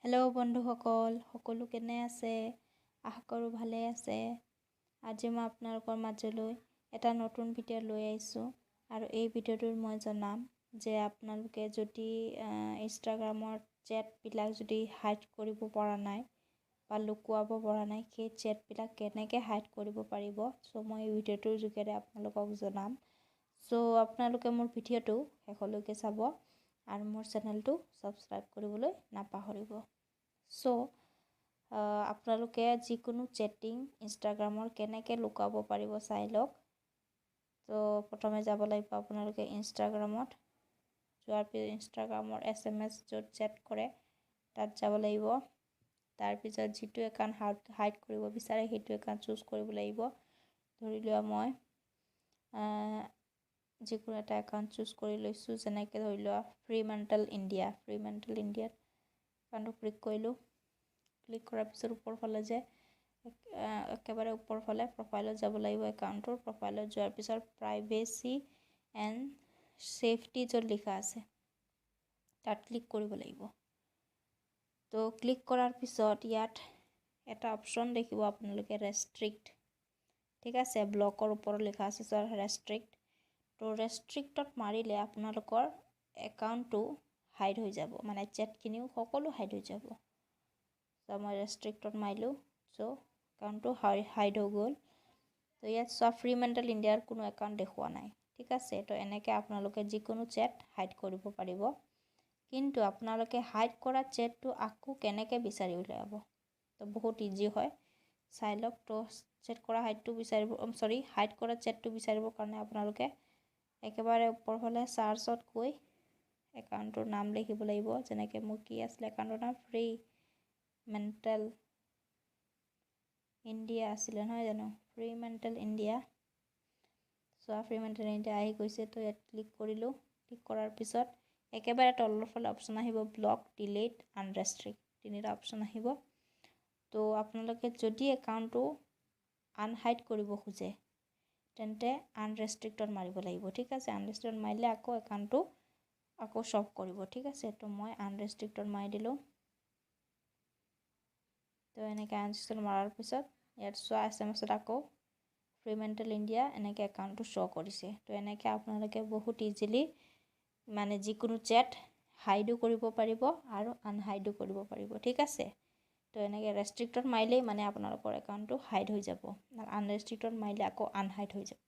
Hello' বন্ধুসকল, সকলো কেনে আছে? আশা কৰোঁ ভালে আছে। আজি মই আপোনালোকৰ মাজলৈ এটা নতুন ভিডিঅ' লৈ আহিছোঁ আৰু এই ভিডিঅ'টোত মই জনাম যে আপোনালোকে যদি ইনষ্টাগ্ৰামৰ চেটবিলাক যদি হাইড কৰিব পৰা নাই বা লুকুৱাব পৰা নাই, সেই চেটবিলাক কেনেকৈ হাইড কৰিব পাৰিব। চ' মই এই ভিডিঅ'টোৰ যোগেৰে আপোনালোকক জনাম। চ' আপোনালোকে মোৰ ভিডিঅ'টো শেষলৈকে চাব আৰু মোৰ চেনেলটো ছাবস্ক্ৰাইব কৰিবলৈ নাপাহৰিব। চ' আপোনালোকে যিকোনো চেটিং ইনষ্টাগ্ৰামৰ কেনেকৈ লুকাব পাৰিব চাই লওক। ত' প্ৰথমে যাব লাগিব আপোনালোকে ইনষ্টাগ্ৰামত। যোৱাৰ পিছত ইনষ্টাগ্ৰামৰ SMS য'ত চেট কৰে তাত যাব লাগিব। তাৰপিছত যিটো একাউণ্ট হাইড কৰিব বিচাৰে সেইটো একাউণ্ট চুজ কৰিব লাগিব। ধৰি লোৱা মই যিকোনো এটা একাউণ্ট চুজ কৰি লৈছোঁ, যেনেকৈ ধৰি লোৱা ফ্ৰীমেণ্টেল ইণ্ডিয়াত একাউণ্টটো ক্লিক কৰিলোঁ। ক্লিক কৰাৰ পিছত ওপৰ ফালে যে একেবাৰে ওপৰ ফালে প্ৰফাইলত যাব লাগিব। একাউণ্টটোৰ প্ৰফাইলত যোৱাৰ পিছত প্ৰাইভেচি এণ্ড ছেফটি য'ত লিখা আছে তাত ক্লিক কৰিব লাগিব। তো ক্লিক কৰাৰ পিছত ইয়াত এটা অপশ্যন দেখিব আপোনালোকে, ৰেষ্ট্ৰিক্ট। ঠিক আছে, ব্লকৰ ওপৰত লিখা আছে ৰেষ্ট্ৰিক্ট। তো ৰেষ্ট্ৰিক্টত মাৰিলে আপোনালোকৰ একাউণ্টটো হাইড হৈ যাব, মানে চেটখিনিও সকলো হাইড হৈ যাব। চ' মই ৰেষ্ট্ৰিক্টত মাৰিলোঁ। চ' একাউণ্টটো হাইড হৈ গ'ল। তো ইয়াত ফ্ৰীমেণ্টেল ইণ্ডিয়াৰ কোনো একাউণ্ট দেখুওৱা নাই। ঠিক আছে, তো এনেকৈ আপোনালোকে যিকোনো চেট হাইড কৰিব পাৰিব। কিন্তু আপোনালোকে হাইড কৰা চেটটো আকৌ কেনেকৈ বিচাৰি উলিয়াব? তো বহুত ইজি হয়, চাই লওক। তো হাইড কৰা চেটটো বিচাৰিবৰ কাৰণে আপোনালোকে একেবাৰে ওপৰ ফালে চাৰ্চত গৈ একাউণ্টটোৰ নাম লিখিব লাগিব। যেনেকৈ মোৰ কি আছিলে একাউণ্টৰ নাম, ফ্ৰীমেণ্টেল ইণ্ডিয়া আছিলে নহয় জানো, ফ্ৰীমেণ্টেল ইণ্ডিয়া। ফ্ৰীমেণ্টেল ইণ্ডিয়া আহি গৈছে। তো ইয়াত ক্লিক কৰিলোঁ। ক্লিক কৰাৰ পিছত একেবাৰে তলৰ ফালে অপশ্যন আহিব ব্লক, ডিলিট, আনৰেষ্ট্ৰিক্ট, তিনিটা অপশ্যন আহিব। তো আপোনালোকে যদি একাউণ্টটো আনহাইড কৰিব খোজে তেন্তে আনৰেষ্ট্ৰিক্টত মাৰিব লাগিব। ঠিক আছে, আনৰেষ্ট্ৰিক্টত মাৰিলে আকৌ একাউণ্টটো আকৌ শ্বপ কৰিব। ঠিক আছে, তো মই আনৰেষ্ট্ৰিক্টত মাৰি দিলোঁ। তো এনেকৈ আনৰেষ্ট্ৰিক্টত মৰাৰ পিছত ইয়াত চোৱা SMS আকৌ ফ্ৰীমেণ্টেল ইণ্ডিয়া এনেকৈ একাউণ্টটো শ্ব' কৰিছে। তো এনেকৈ আপোনালোকে বহুত ইজিলি মানে যিকোনো চেট হাইডো কৰিব পাৰিব আৰু আনহাইডো কৰিব পাৰিব। ঠিক আছে, তো এনেকৈ ৰেষ্ট্ৰিক্টত মাৰিলেই মানে আপোনালোকৰ একাউণ্টটো হাইড হৈ যাব, আনৰেষ্ট্ৰিক্টত মাৰিলে আকৌ আনহাইড হৈ যাব।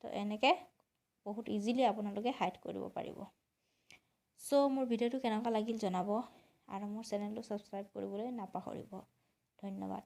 তো এনেকৈ বহুত ইজিলি আপোনালোকে হাইড কৰিব পাৰিব। চ' মোৰ ভিডিঅ'টো কেনেকুৱা লাগিল জনাব আৰু মোৰ চেনেলটো ছাবস্ক্ৰাইব কৰিবলৈ নাপাহৰিব। ধন্যবাদ।